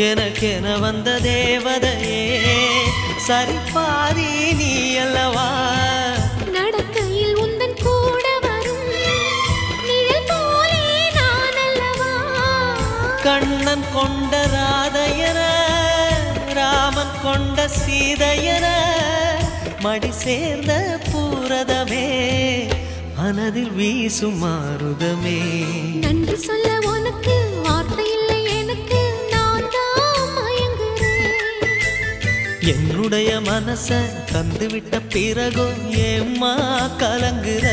எனக்கென வந்த தேவதையே சரிபாதி நீ அல்லவா நடக்கையில் உந்தன் கூட வரும் நிழல் போலே நான் அல்லவா கண்ணன் கொண்ட ராதையர ராமன் கொண்ட சீதையர மடி சேர்ந்த பூரதமே மனதில் வீசும் மாருதமே நன்றி சொல்ல உனக்கு வார்த்தை இல்லை எனக்கு நான் தான் மயங்குறேன் என்னுடைய மனச தந்துவிட்ட பிறகும் ஏம்மா கலங்குற